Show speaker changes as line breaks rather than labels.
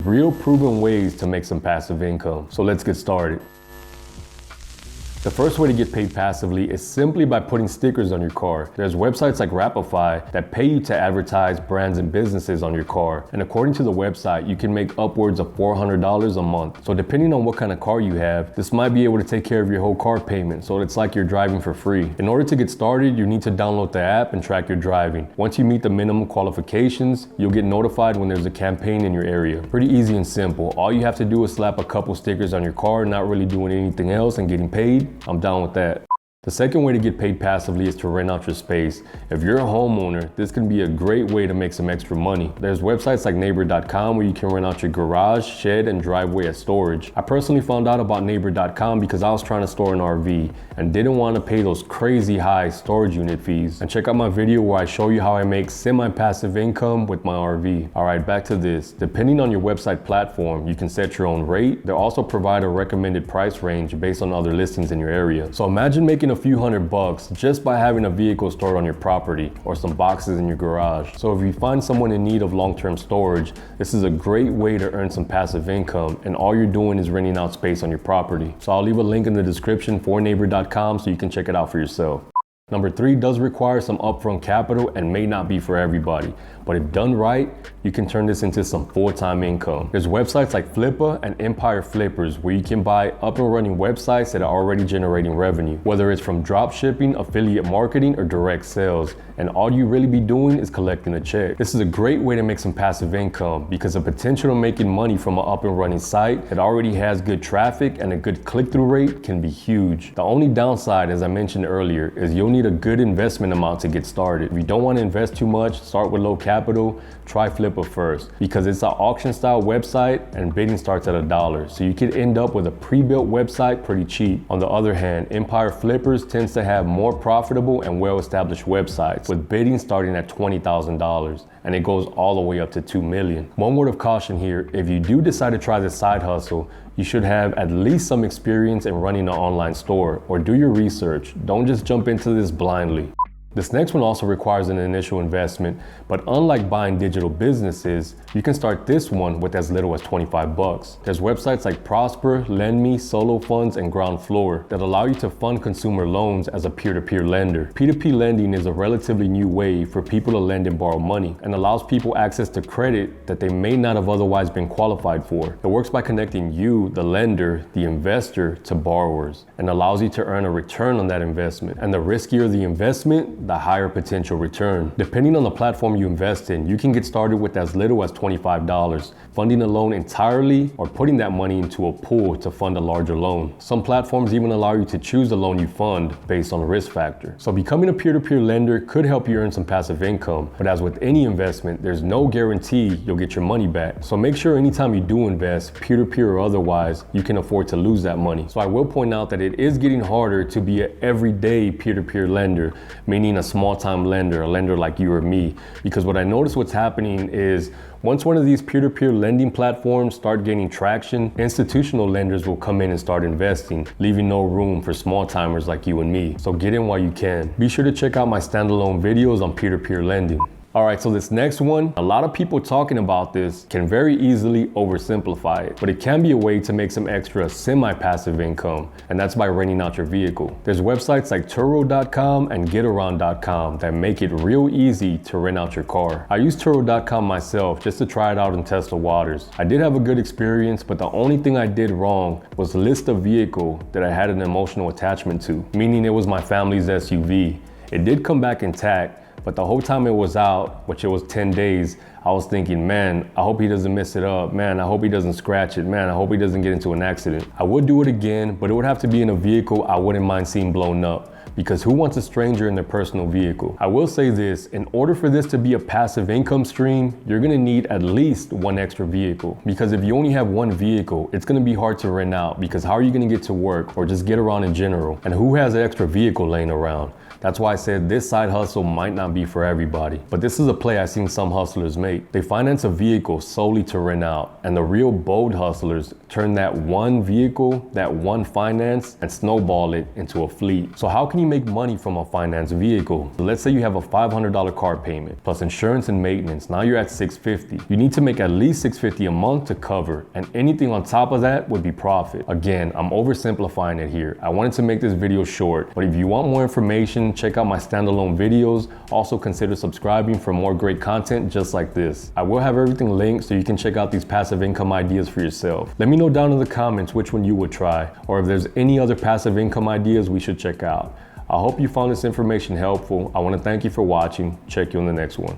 real proven ways to make some passive income. So let's get started. The first way to get paid passively is simply by putting stickers on your car. There's websites like Prequalify that pay you to advertise brands and businesses on your car. And according to the website, you can make upwards of $400 a month. So depending on what kind of car you have, this might be able to take care of your whole car payment. So it's like you're driving for free. In order to get started, you need to download the app and track your driving. Once you meet the minimum qualifications, you'll get notified when there's a campaign in your area. Pretty easy and simple. All you have to do is slap a couple stickers on your car, not really doing anything else and getting paid. I'm down with that. The second way to get paid passively is to rent out your space. If you're a homeowner, this can be a great way to make some extra money. There's websites like neighbor.com where you can rent out your garage, shed, and driveway as storage. I personally found out about neighbor.com because I was trying to store an RV and didn't want to pay those crazy high storage unit fees. And check out my video where I show you how I make semi-passive income with my RV. All right, back to this. Depending on your website platform, you can set your own rate. They also provide a recommended price range based on other listings in your area. So imagine making a few $100 just by having a vehicle stored on your property or some boxes in your garage. So if you find someone in need of long-term storage, this is a great way to earn some passive income, and all you're doing is renting out space on your property. So I'll leave a link in the description for neighbor.com so you can check it out for yourself. Number 3 does require some upfront capital and may not be for everybody, but if done right, you can turn this into some full-time income. There's websites like Flippa and Empire Flippers where you can buy up and running websites that are already generating revenue, whether it's from drop shipping, affiliate marketing, or direct sales, and all you really be doing is collecting a check. This is a great way to make some passive income because the potential of making money from an up and running site that already has good traffic and a good click-through rate can be huge. The only downside, as I mentioned earlier, is you'll need a good investment amount to get started. If you don't want to invest too much, start with low capital, try Flippa first because it's an auction style website and bidding starts at $1. So you could end up with a pre-built website pretty cheap. On the other hand, Empire Flippers tends to have more profitable and well-established websites with bidding starting at $20,000 and it goes all the way up to $2 million. One word of caution here, if you do decide to try this side hustle, you should have at least some experience in running an online store or do your research. Don't just jump into this blindly. This next one also requires an initial investment, but unlike buying digital businesses, you can start this one with as little as $25. There's websites like Prosper, LendMe, Solo Funds, and Ground Floor that allow you to fund consumer loans as a peer-to-peer lender. P2P lending is a relatively new way for people to lend and borrow money and allows people access to credit that they may not have otherwise been qualified for. It works by connecting you, the lender, the investor, to borrowers and allows you to earn a return on that investment. And the riskier the investment, the higher potential return. Depending on the platform you invest in, you can get started with as little as $25, funding a loan entirely or putting that money into a pool to fund a larger loan. Some platforms even allow you to choose the loan you fund based on the risk factor. So becoming a peer-to-peer lender could help you earn some passive income, but as with any investment, there's no guarantee you'll get your money back. So make sure anytime you do invest, peer-to-peer or otherwise, you can afford to lose that money. So I will point out that it is getting harder to be an everyday peer-to-peer lender, meaning a small-time lender, a lender like you or me, because what I notice what's happening is once one of these peer-to-peer lending platforms start gaining traction, institutional lenders will come in and start investing, leaving no room for small-timers like you and me. So get in while you can. Be sure to check out my standalone videos on peer-to-peer lending. All right, so this next one, a lot of people talking about this can very easily oversimplify it, but it can be a way to make some extra semi-passive income, and that's by renting out your vehicle. There's websites like Turo.com and Getaround.com that make it real easy to rent out your car. I use Turo.com myself just to try it out and test the waters. I did have a good experience, but the only thing I did wrong was list a vehicle that I had an emotional attachment to, meaning it was my family's SUV. It did come back intact, but the whole time it was out, which it was 10 days, I was thinking, man, I hope he doesn't mess it up. Man, I hope he doesn't scratch it. Man, I hope he doesn't get into an accident. I would do it again, but it would have to be in a vehicle I wouldn't mind seeing blown up, because who wants a stranger in their personal vehicle? I will say this, in order for this to be a passive income stream, you're gonna need at least one extra vehicle. Because if you only have one vehicle, it's gonna be hard to rent out, because how are you gonna get to work or just get around in general? And who has an extra vehicle laying around? That's why I said this side hustle might not be for everybody. But this is a play I've seen some hustlers make. They finance a vehicle solely to rent out, and the real bold hustlers turn that one vehicle, that one finance, and snowball it into a fleet. So how can you make money from a finance vehicle. Let's say you have a $500 car payment plus insurance and maintenance. Now you're at $650. You need to make at least $650 a month to cover, and anything on top of that would be profit. Again, I'm oversimplifying it here. I wanted to make this video short, but if you want more information, check out my standalone videos. Also consider subscribing for more great content just like this. I will have everything linked so you can check out these passive income ideas for yourself. Let me know down in the comments which one you would try, or if there's any other passive income ideas we should check out. I hope you found this information helpful. I want to thank you for watching. Check you on the next one.